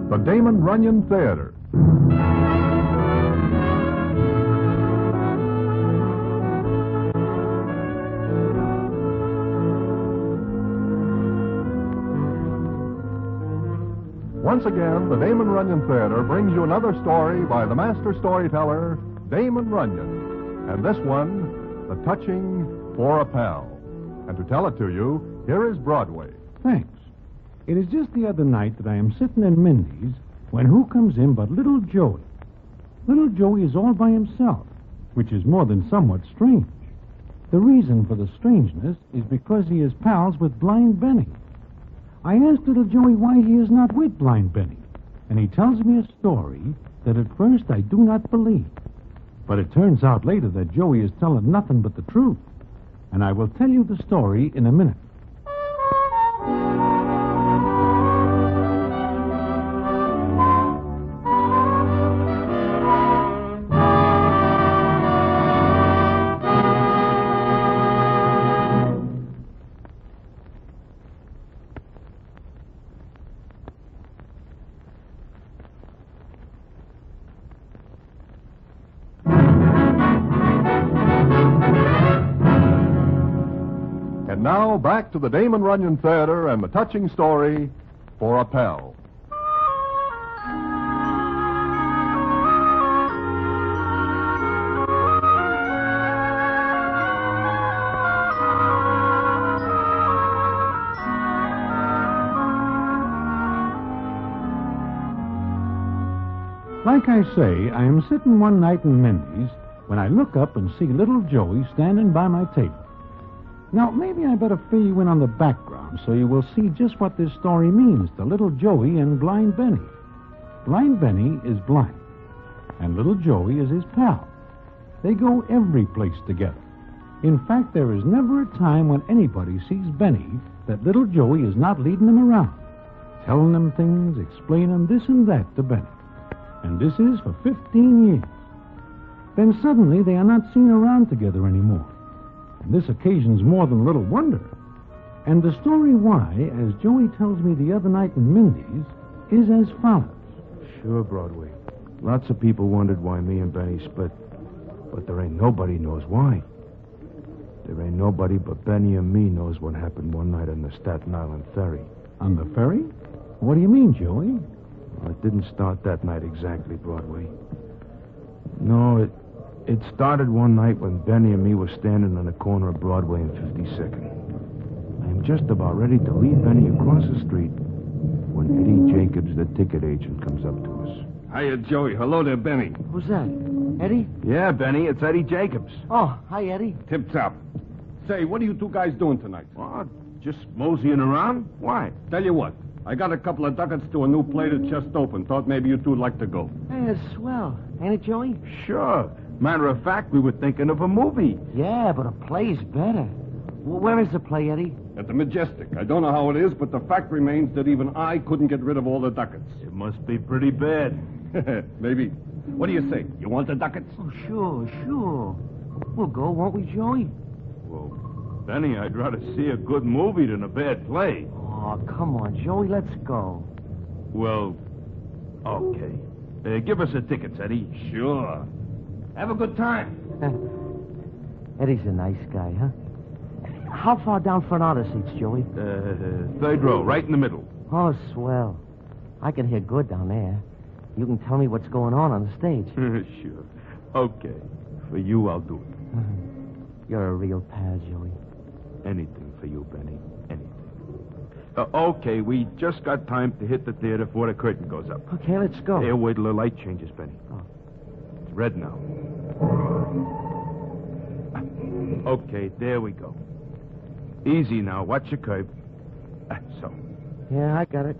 the Damon Runyon Theater. Once again, the Damon Runyon Theater brings you another story by the master storyteller, Damon Runyon. And this one, The Touching for a Pal. And to tell it to you, here is Broadway. Thanks. It is just the other night that I am sitting in Mindy's when who comes in but little Joey. Little Joey is all by himself, which is more than somewhat strange. The reason for the strangeness is because he is pals with Blind Benny. I asked little Joey why he is not with Blind Benny, and he tells me a story that at first I do not believe. But it turns out later that Joey is telling nothing but the truth, and I will tell you the story in a minute. And now, back to the Damon Runyon Theater and the touching story, For a Pal. Like I say, I am sitting one night in Mindy's when I look up and see little Joey standing by my table. Now, maybe I better fill you in on the background so you will see just what this story means to little Joey and Blind Benny. Blind Benny is blind, and little Joey is his pal. They go every place together. In fact, there is never a time when anybody sees Benny that little Joey is not leading him around, telling him things, explaining this and that to Benny. And this is for 15 years. Then suddenly they are not seen around together anymore. And this occasions more than a little wonder. And the story why, as Joey tells me the other night in Mindy's, is as follows. Sure, Broadway. Lots of people wondered why me and Benny split. But there ain't nobody knows why. There ain't nobody but Benny and me knows what happened one night on the Staten Island ferry. On the ferry? What do you mean, Joey? Well, it didn't start that night exactly, Broadway. No, it started one night when Benny and me were standing on the corner of Broadway and 52nd. I am just about ready to lead Benny across the street when Eddie Jacobs, the ticket agent, comes up to us. Hiya, Joey. Hello there, Benny. Who's that? Eddie? Yeah, Benny, it's Eddie Jacobs. Oh, hi, Eddie. Tip-top. Say, what are you two guys doing tonight? What? Just moseying around? Why? Tell you what. I got a couple of ducats to a new play that just opened. Thought maybe you two would like to go. Hey, it's swell. Ain't it, Joey? Sure. Matter of fact, we were thinking of a movie. Yeah, but a play's better. Where is the play, Eddie? At the Majestic. I don't know how it is, but the fact remains that even I couldn't get rid of all the ducats. It must be pretty bad. Maybe. What do you say? You want the ducats? Oh, sure. We'll go, won't we, Joey? Well, Benny, I'd rather see a good movie than a bad play. Oh, come on, Joey, let's go. Well, okay. Give us the tickets, Eddie. Sure. Have a good time. Eddie's a nice guy, huh? How far down front are the seats, Joey? Third row, right in the middle. Oh, swell. I can hear good down there. You can tell me what's going on the stage. Sure. Okay. For you, I'll do it. You're a real pal, Joey. Anything for you, Benny. Anything. Okay, we just got time to hit the theater before the curtain goes up. Okay, let's go. Here, wait till the light changes, Benny. Oh. It's red now. Okay, there we go. Easy now. Watch your curve. So. Yeah, I got it.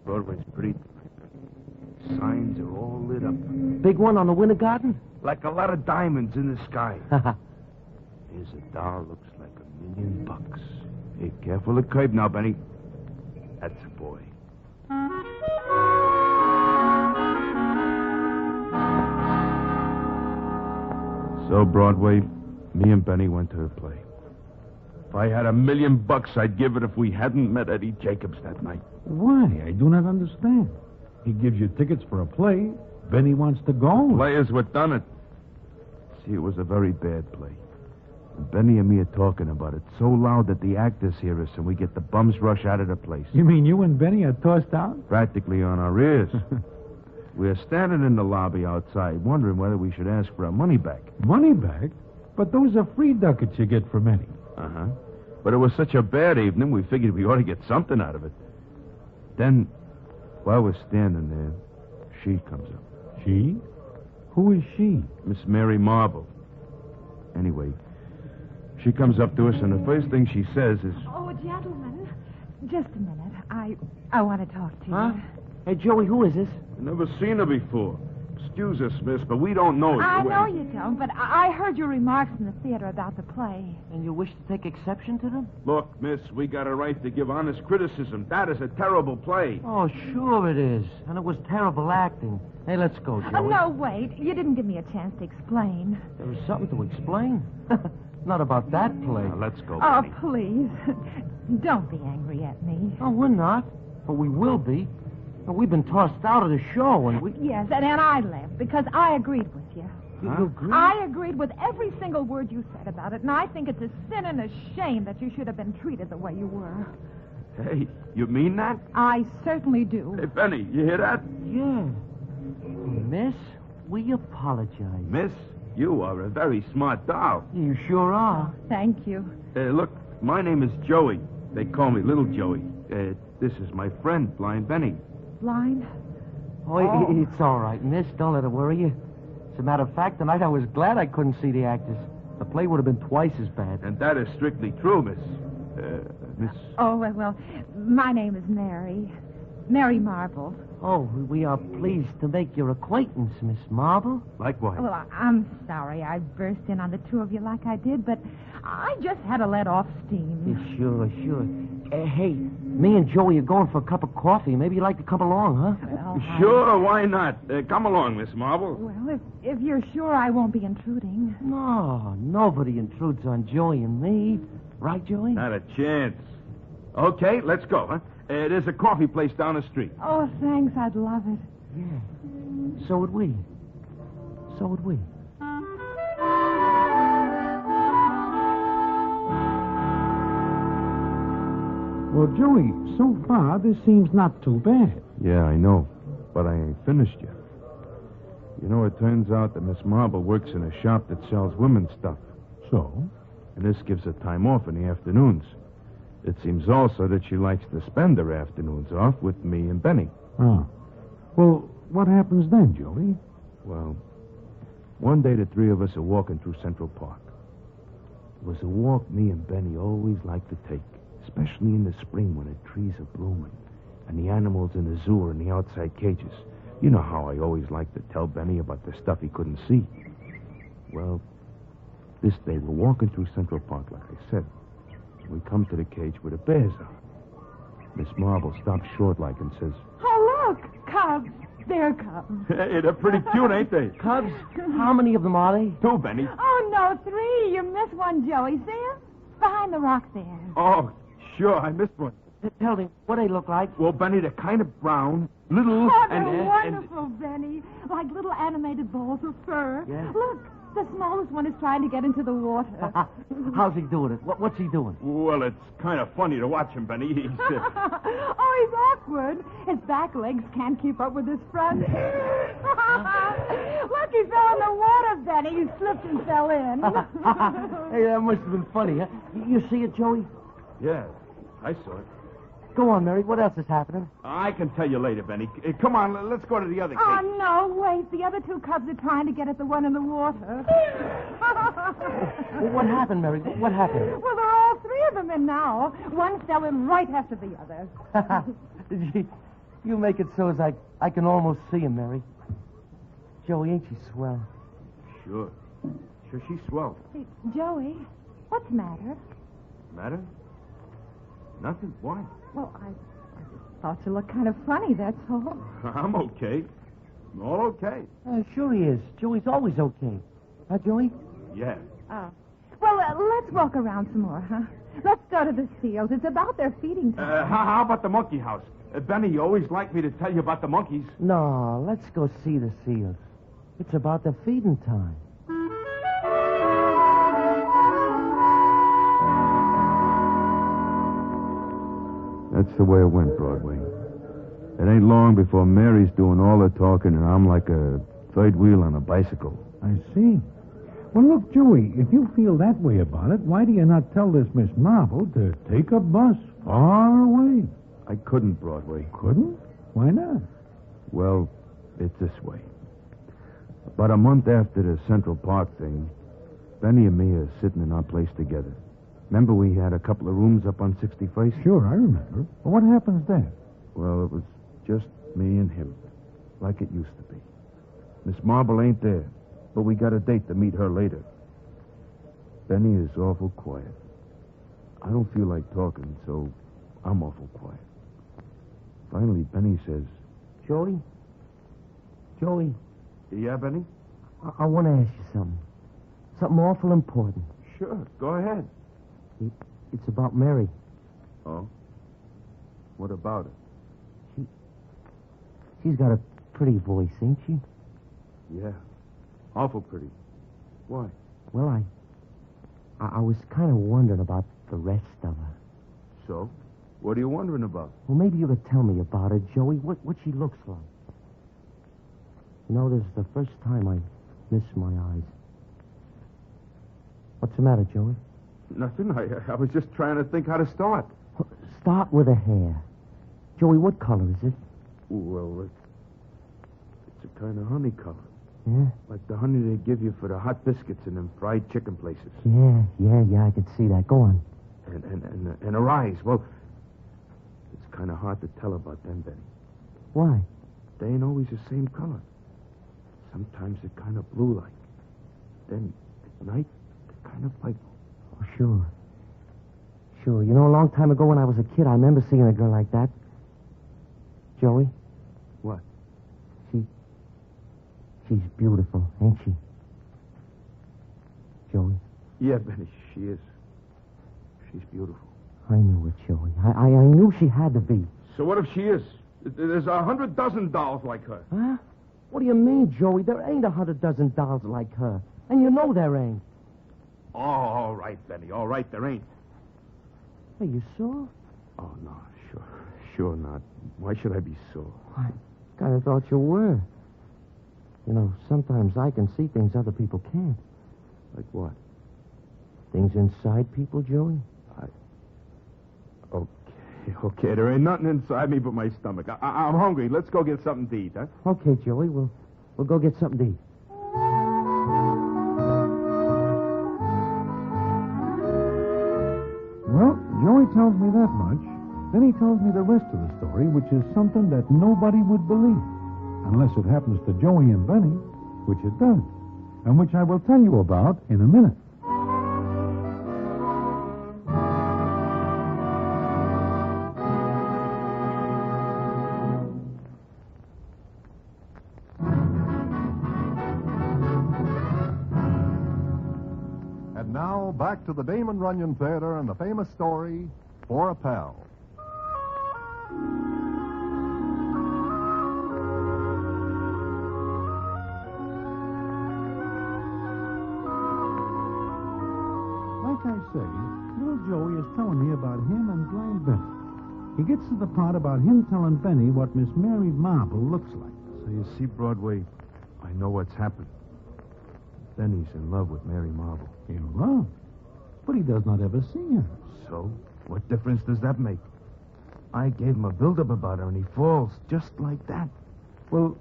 Broadway's pretty. Signs are all lit up. Big one on the Winter Garden? Like a lot of diamonds in the sky. Here's a doll looks like $1 million. Hey, careful the curb now, Benny. That's a boy. So, Broadway, me and Benny went to the play. If I had $1,000,000, I'd give it if we hadn't met Eddie Jacobs that night. Why? I do not understand. He gives you tickets for a play. Benny wants to go. Players were done it. See, it was a very bad play. And Benny and me are talking about it so loud that the actors hear us and we get the bums rush out of the place. You mean you and Benny are tossed out? Practically on our ears. We're standing in the lobby outside wondering whether we should ask for our money back. Money back? But those are free ducats you get from Eddie. Uh-huh. But it was such a bad evening, we figured we ought to get something out of it. Then, while we're standing there, she comes up. She? Who is she? Miss Mary Marble. Anyway, she comes up to us, and the first thing she says is... Oh, gentlemen, just a minute. I want to talk to you. Huh? Hey, Joey, who is this? I've never seen her before. Excuse us, miss, but we don't know you. I know you don't, but I heard your remarks in the theater about the play. And you wish to take exception to them? Look, miss, we got a right to give honest criticism. That is a terrible play. Oh, sure it is. And it was terrible acting. Hey, let's go, Joey. No, wait. You didn't give me a chance to explain. There was something to explain. Not about that play. Now, let's go, Oh, Benny. please. Don't be angry at me. Oh, we're not. But we will be. And we've been tossed out of the show, and we... Yes, and I left because I agreed with you. You agree? I agreed with every single word you said about it, and I think it's a sin and a shame that you should have been treated the way you were. Hey, you mean that? I certainly do. Hey, Benny, you hear that? Yeah. Miss, we apologize. Miss, you are a very smart doll. You sure are. Thank you. Look, my name is Joey. They call me Little Joey. This is my friend, Blind Benny. Blind? Oh, it's all right, miss. Don't let it worry you. As a matter of fact, tonight I was glad I couldn't see the actors. The play would have been twice as bad. And that is strictly true, miss. Miss... Oh, well, my name is Mary. Mary Marble. Oh, we are pleased to make your acquaintance, Miss Marble. Likewise. Well, I'm sorry I burst in on the two of you like I did, but I just had to let off steam. Yeah, sure. Hey, me and Joey are going for a cup of coffee. Maybe you'd like to come along, huh? Well, Sure, why not? Come along, Miss Marble. Well, if you're sure I won't be intruding. No, nobody intrudes on Joey and me. Right, Joey? Not a chance. Okay, let's go, huh? There's a coffee place down the street. Oh, thanks. I'd love it. Yeah. So would we. Well, Joey, so far this seems not too bad. Yeah, I know. But I ain't finished yet. You know, it turns out that Miss Marble works in a shop that sells women's stuff. So? And this gives her time off in the afternoons. It seems also that she likes to spend her afternoons off with me and Benny. Ah. Well, what happens then, Joey? Well, one day the three of us are walking through Central Park. It was a walk me and Benny always liked to take, especially in the spring when the trees are blooming and the animals in the zoo are in the outside cages. You know how I always like to tell Benny about the stuff he couldn't see. Well, this day we're walking through Central Park, like I said. We come to the cage where the bears are. Miss Marble stops short like and says, Oh, look, cubs. They're cubs. Hey, they're pretty cute, ain't they? Cubs? How many of them are they? 2, Benny. Oh, no, 3. You missed one, Joey. See him? Behind the rock there. Oh, sure, I missed one. Tell me, what they look like? Well, Benny, they're kind of brown, little, Oh, they're and wonderful, Benny. Like little animated balls of fur. Yeah. Look, the smallest one is trying to get into the water. How's he doing it? What's he doing? Well, it's kind of funny to watch him, Benny. He's... Oh, he's awkward. His back legs can't keep up with his front. Look, he fell in the water, Benny. He slipped and fell in. Hey, that must have been funny, huh? You see it, Joey? Yeah, I saw it. Go on, Mary. What else is happening? I can tell you later, Benny. Come on, let's go to the other cage. Oh, no, wait. The other 2 cubs are trying to get at the one in the water. What happened, Mary? What happened? Well, there are all 3 of them in now. One fell in right after the other. You make it so as I can almost see him, Mary. Joey, ain't she swell? Sure, she's swell. Hey, Joey, what's the matter? Matter? Nothing. Why? Well, I just thought you looked kind of funny, that's all. I'm okay. I'm all okay. Sure he is. Joey's always okay. Huh, Joey? Yeah. Well, let's walk around some more, huh? Let's go to the seals. It's about their feeding time. How about the monkey house? Benny, you always like me to tell you about the monkeys. No, let's go see the seals. It's about the feeding time. That's the way it went, Broadway. It ain't long before Mary's doing all the talking, and I'm like a third wheel on a bicycle. I see. Well, look, Joey, if you feel that way about it, why do you not tell this Miss Marvel to take a bus far away? I couldn't, Broadway. Couldn't? Why not? Well, it's this way. About a month after the Central Park thing, Benny and me are sitting in our place together. Remember we had a couple of rooms up on 61st? Sure, I remember. Well, what happens there? Well, it was just me and him, like it used to be. Miss Marble ain't there, but we got a date to meet her later. Benny is awful quiet. I don't feel like talking, so I'm awful quiet. Finally, Benny says, Joey? Joey, Yeah, Benny? I want to ask you something. Something awful important. Sure, go ahead. It's about Mary. Oh? What about it? She's got a pretty voice, ain't she? Yeah, awful pretty. Why? Well, I was kind of wondering about the rest of her. So? What are you wondering about? Well, maybe you could tell me about her, Joey, what she looks like. You know, this is the first time I miss my eyes. What's the matter, Joey? Nothing. I was just trying to think how to start. Start with her hair. Joey, what color is it? Well, it's a kind of honey color. Yeah? Like the honey they give you for the hot biscuits in them fried chicken places. Yeah, I can see that. Go on. And her eyes, well, it's kind of hard to tell about them, Benny. Why? They ain't always the same color. Sometimes they're kind of blue-like. Then at night, they're kind of purple. Oh, sure. Sure. You know, a long time ago when I was a kid, I remember seeing a girl like that. Joey? What? She's beautiful, ain't she? Joey? Yeah, Benny, she is. She's beautiful. I knew it, Joey. I knew she had to be. So what if she is? There's 100 dozen dolls like her. Huh? What do you mean, Joey? There ain't 100 dozen dolls like her. And you know there ain't. Oh, all right, Benny. All right, there ain't. Are you sure? Oh, no, sure not. Why should I be sore? I kind of thought you were. You know, sometimes I can see things other people can't. Like what? Things inside people, Joey. Okay, there ain't nothing inside me but my stomach. I'm hungry. Let's go get something to eat, huh? Okay, Joey, we'll go get something to eat. Well, Joey tells me that much. Then he tells me the rest of the story, which is something that nobody would believe. Unless it happens to Joey and Benny, which it does. And which I will tell you about in a minute. And now, back to the Damon Runyon Theater and the famous story, For a Pal. Like I say, little Joey is telling me about him and blind Benny. He gets to the part about him telling Benny what Miss Mary Marble looks like. So you see, Broadway, I know what's happened. Benny's in love with Mary Marble. In love? But he does not ever see her. So, what difference does that make? I gave him a build-up about her, and he falls just like that. Well,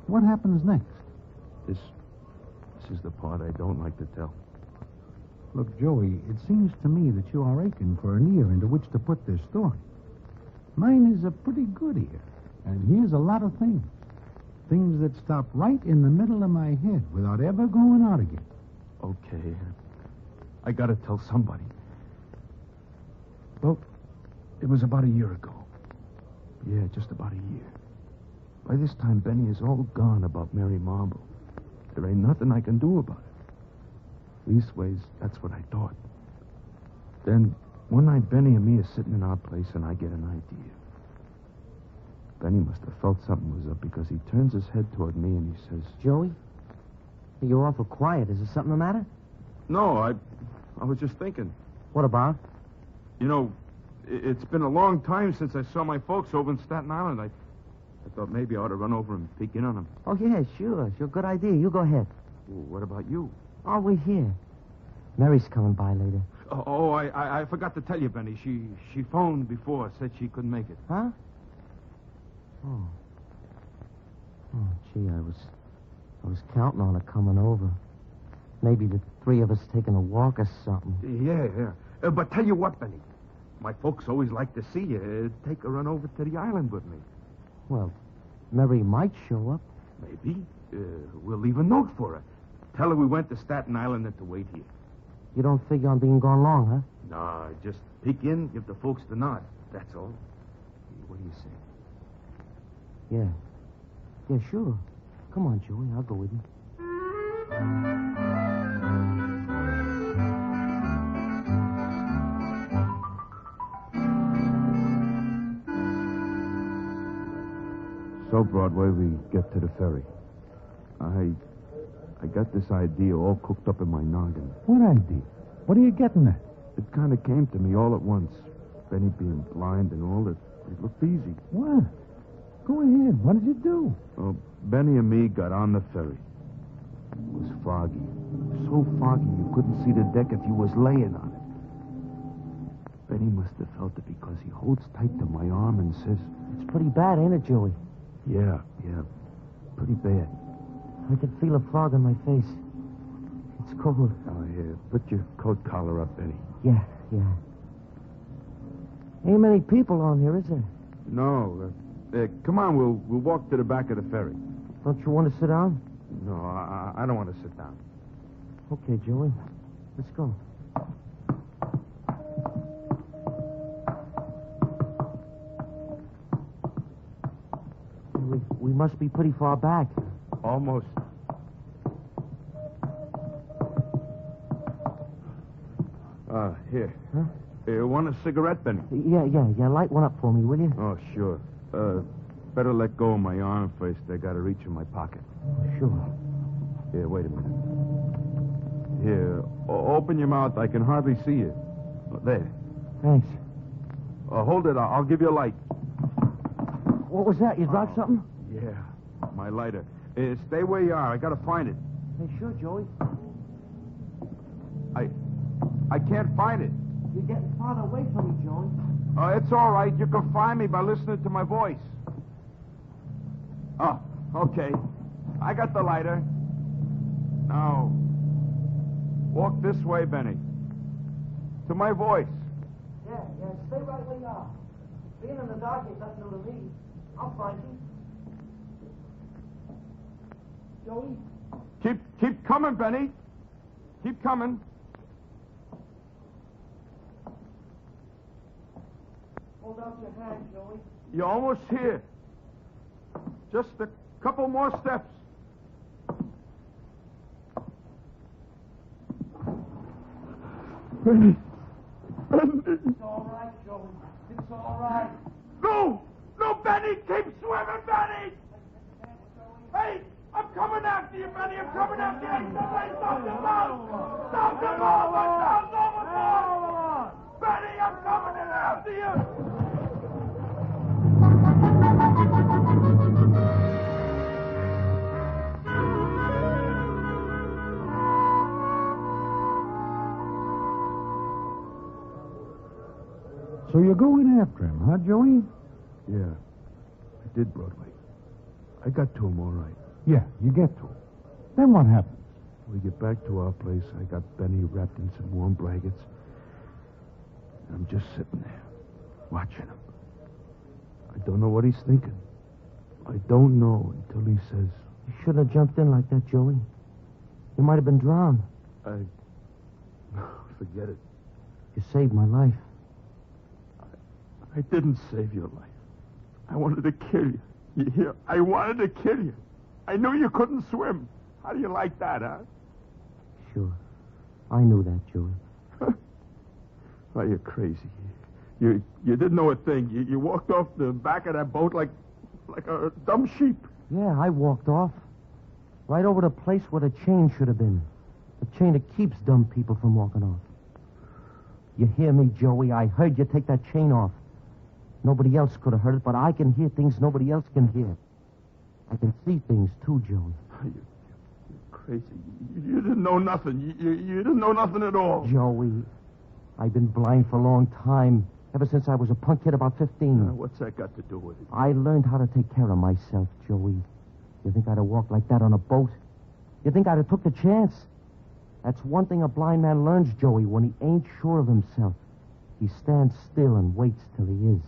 what happens next? This is the part I don't like to tell. Look, Joey, it seems to me that you are aching for an ear into which to put this story. Mine is a pretty good ear, and here's a lot of things. Things that stop right in the middle of my head without ever going out again. Okay. I gotta tell somebody. Well, it was about a year ago. Yeah, just about a year. By this time, Benny is all gone about Mary Marble. There ain't nothing I can do about it. Leastways, that's what I thought. Then, One night, Benny and me are sitting in our place, and I get an idea. Benny must have felt something was up because he turns his head toward me and he says, Joey? You're awful quiet. Is there something the matter? No, I was just thinking. What about? You know, it's been a long time since I saw my folks over in Staten Island. I thought maybe I ought to run over and peek in on them. Oh, yeah, sure. Sure, good idea. You go ahead. Well, what about you? Oh, we're here. Mary's coming by later. Oh, I forgot to tell you, Benny. She phoned before, said she couldn't make it. Huh? Oh. Oh, gee, I was counting on her coming over. Maybe the three of us taking a walk or something. Yeah. But tell you what, Benny. My folks always like to see you. Take a run over to the island with me. Well, Mary might show up. Maybe. We'll leave a note for her. Tell her we went to Staten Island and to wait here. You don't figure on being gone long, huh? Nah, just peek in, give the folks the nod. That's all. What do you say? Yeah. Yeah, sure. Come on, Joey. I'll go with you. So, Broadway, we get to the ferry. I got this idea all cooked up in my noggin. What idea? What are you getting at? It kind of came to me all at once. Benny being blind and all, it looked easy. What? Go ahead. What did you do? Well, Benny and me got on the ferry. It was foggy. So foggy you couldn't see the deck if you was laying on it. Benny must have felt it because he holds tight to my arm and says, It's pretty bad, ain't it, Joey? Yeah, pretty bad. I can feel a fog on my face. It's cold. Oh, here, put your coat collar up, Benny. Yeah. Ain't many people on here, is there? No, come on, we'll walk to the back of the ferry. Don't you want to sit down? No, I don't want to sit down. Okay, Joey. Let's go. We must be pretty far back. Almost. Here. Huh? You want a cigarette, Benny? Yeah. Light one up for me, will you? Oh, sure. Better let go of my arm first. I gotta reach in my pocket. Sure. Here, wait a minute. Here, open your mouth. I can hardly see you. There. Thanks. Hold it. I'll give you a light. What was that? You dropped something? Yeah, my lighter. Stay where you are. I gotta find it. Hey, sure, Joey. I can't find it. You're getting farther away from me, Joey. It's all right. You can find me by listening to my voice. Oh, okay. I got the lighter. Now, walk this way, Benny. To my voice. Yeah. Stay right where you are. Being in the dark ain't nothing new to me. I'll find you. Joey? Keep coming, Benny. Keep coming. Hold out your hand, Joey. You're almost here. Just a couple more steps. Benny. It's all right, Joey. It's all right. No, Benny, keep swimming, Benny. Hey, I'm coming after you, Benny. I'm coming after you. Somebody stop the boat. Stop the boat. Stop overboard. Benny, I'm coming in after you. So you're going after him, huh, Joey? Yeah, I did, Broadway. I got to him all right. Yeah, you get to him. Then what happens? We get back to our place. I got Benny wrapped in some warm blankets. I'm just sitting there, watching him. I don't know what he's thinking. I don't know until he says... You shouldn't have jumped in like that, Joey. You might have been drowned. Forget it. You saved my life. I didn't save your life. I wanted to kill you. You hear? I wanted to kill you. I knew you couldn't swim. How do you like that, huh? Sure. I knew that, Joey. Oh, you're crazy. You didn't know a thing. You walked off the back of that boat like a dumb sheep. Yeah, I walked off. Right over the place where the chain should have been. The chain that keeps dumb people from walking off. You hear me, Joey? I heard you take that chain off. Nobody else could have heard it, but I can hear things nobody else can hear. I can see things, too, Joey. You're crazy. You didn't know nothing. You didn't know nothing at all. Joey, I've been blind for a long time. Ever since I was a punk kid about 15. What's that got to do with it? I learned how to take care of myself, Joey. You think I'd have walked like that on a boat? You think I'd have took the chance? That's one thing a blind man learns, Joey, when he ain't sure of himself. He stands still and waits till he is.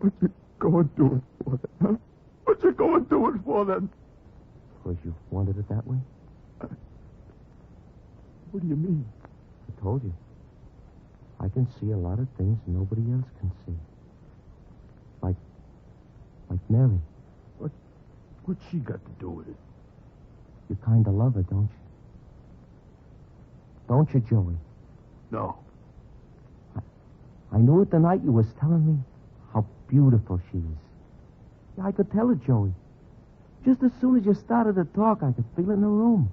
What you going to do it for, then, huh? What you going to do it for, then? Because you wanted it that way? What do you mean? I told you. I can see a lot of things nobody else can see. Like Mary. What's she got to do with it? You kind of love her, don't you? Don't you, Joey? No. I knew it the night you was telling me how beautiful she is. Yeah, I could tell it, Joey. Just as soon as you started to talk, I could feel it in the room.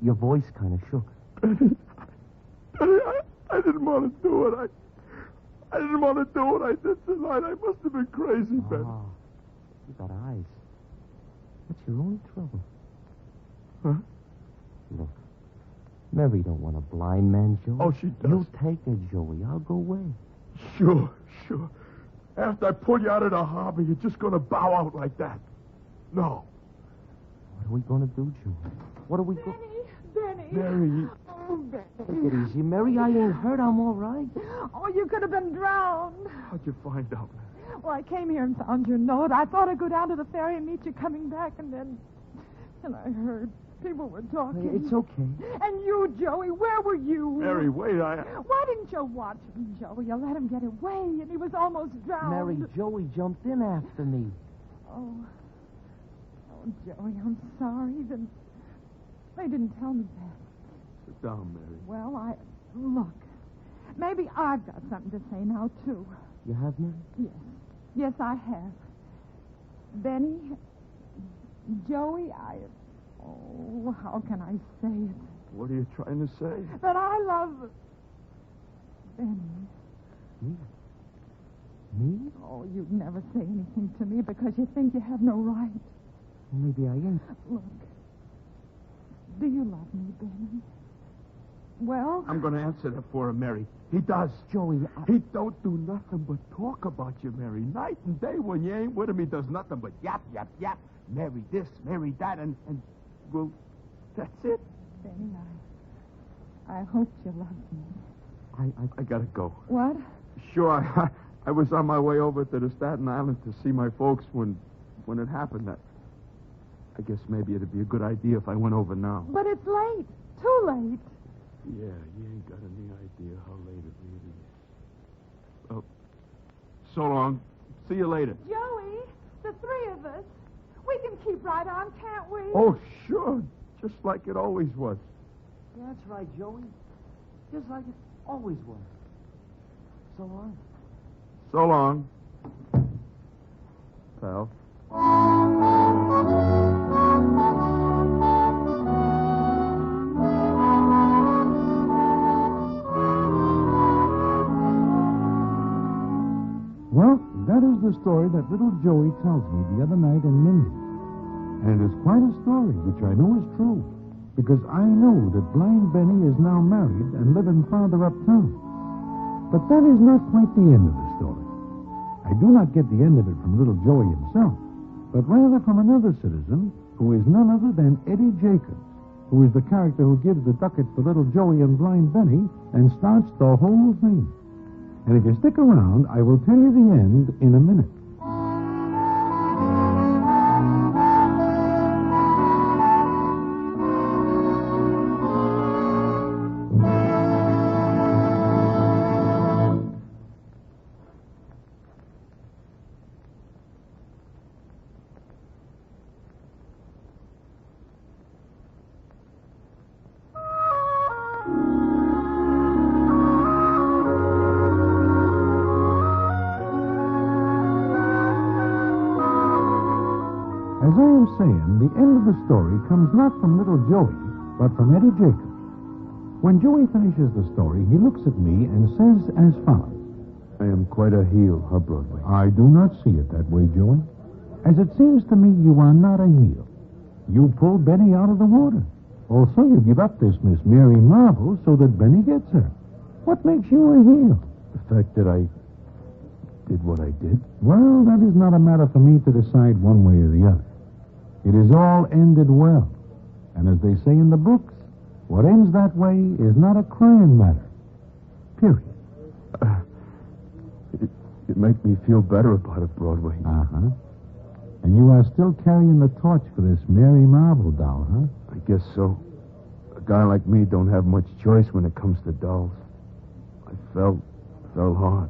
Your voice kind of shook. Benny, I didn't want to do it. I didn't want to do what I did tonight. I must have been crazy, Benny. Oh, you got eyes. That's your only trouble. Huh? Look, Mary don't want a blind man, Joey. Oh, she does. You take her, Joey. I'll go away. Sure. After I pull you out of the harbor, you're just going to bow out like that. No. What are we going to do, Joey? What are we going... Benny. Mary. Oh, Benny. Take it easy, Mary. I ain't hurt. I'm all right. Oh, you could have been drowned. How'd you find out? Well, I came here and found your note. I thought I'd go down to the ferry and meet you coming back, and then I heard people were talking. It's okay. And you, Joey, where were you? Mary, wait, Why didn't you watch him, Joey? You let him get away, and he was almost drowned. Mary, Joey jumped in after me. Oh, Joey, I'm sorry. They didn't tell me that. Sit down, Mary. Well, look. Maybe I've got something to say now, too. You have, Mary? Yes, I have. Benny, Joey, how can I say it? What are you trying to say? That I love Benny. Me? Oh, you'd never say anything to me because you think you have no right. Maybe I ain't. Look, do you love me, Benny? Well... I'm going to answer that for him, Mary. He does. Joey, He don't do nothing but talk about you, Mary. Night and day when you ain't with him, he does nothing but yap, yap, yap. Mary this, Mary that, and well, that's it. Benny, I hoped you loved me. I gotta go. What? Sure, I was on my way over to the Staten Island to see my folks when it happened. I guess maybe it'd be a good idea if I went over now. But it's late. Too late. Yeah, you ain't got any idea how late it really is. Oh, so long. See you later. Joey, the three of us, we can keep right on, can't we? Oh, sure. Just like it always was. Yeah, that's right, Joey. Just like it always was. So long. So long, pal. Well, that is the story that little Joey tells me the other night in Mindy's. And it is quite a story, which I know is true, because I know that blind Benny is now married and living farther uptown. But that is not quite the end of the story. I do not get the end of it from little Joey himself, but rather from another citizen who is none other than Eddie Jacobs, who is the character who gives the ducats to little Joey and blind Benny and starts the whole thing. And if you stick around, I will tell you the end in a minute. As I am saying, the end of the story comes not from little Joey, but from Eddie Jacobs. When Joey finishes the story, he looks at me and says as follows. I am quite a heel, huh, Broadway? I do not see it that way, Joey. As it seems to me, you are not a heel. You pulled Benny out of the water. Also, you give up this Miss Mary Marvel so that Benny gets her. What makes you a heel? The fact that I did what I did? Well, that is not a matter for me to decide one way or the other. It is all ended well. And as they say in the books, what ends that way is not a crying matter. Period. It makes me feel better about it, Broadway. Uh-huh. And you are still carrying the torch for this Mary Marvel doll, huh? I guess so. A guy like me don't have much choice when it comes to dolls. I fell hard.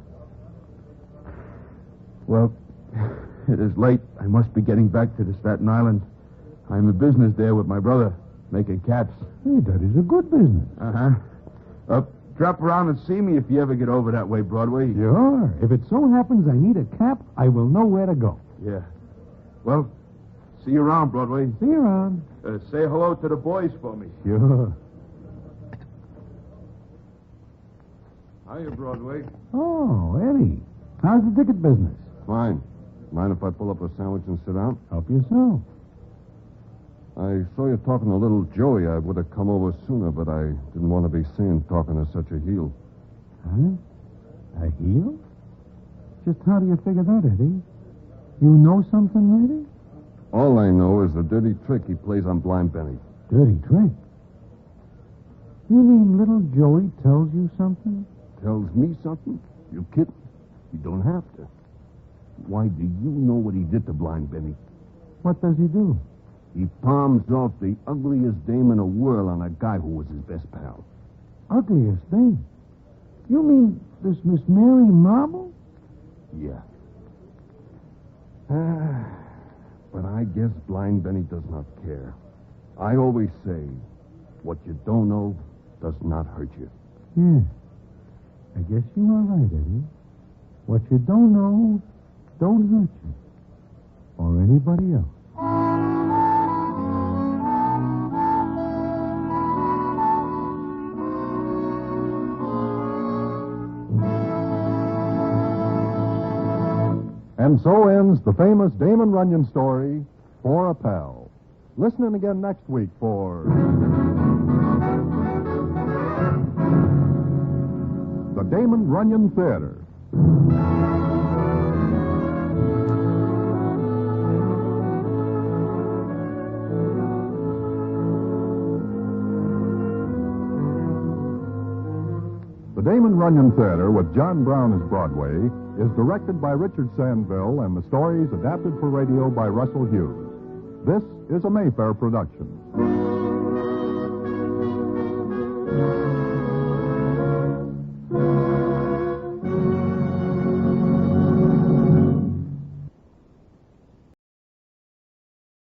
Well, it is late. I must be getting back to the Staten Island. I'm in business there with my brother, making caps. Hey, that is a good business. Uh-huh. Drop around and see me if you ever get over that way, Broadway. Sure. If it so happens I need a cap, I will know where to go. Yeah. Well, see you around, Broadway. See you around. Say hello to the boys for me. Sure. Hiya, Broadway. Oh, Eddie. How's the ticket business? Fine. Mind if I pull up a sandwich and sit down? Help yourself. I saw you talking to little Joey. I would have come over sooner, but I didn't want to be seen talking to such a heel. Huh? A heel? Just how do you figure that, Eddie? You know something, maybe? All I know is the dirty trick he plays on Blind Benny. Dirty trick? You mean little Joey tells you something? Tells me something? You kidding? You don't have to. Why, do you know what he did to Blind Benny? What does he do? He palms off the ugliest dame in the world on a guy who was his best pal. Ugliest thing? You mean this Miss Mary Marble? Yeah. But I guess Blind Benny does not care. I always say, what you don't know does not hurt you. Yeah. I guess you are right, Eddie. What you don't know don't hurt you. Or anybody else. And so ends the famous Damon Runyon story, For a Pal. Listen in again next week for the Damon Runyon Theater. The Damon Runyon Theater with John Brown as Broadway is directed by Richard Sandville and the stories adapted for radio by Russell Hughes. This is a Mayfair production.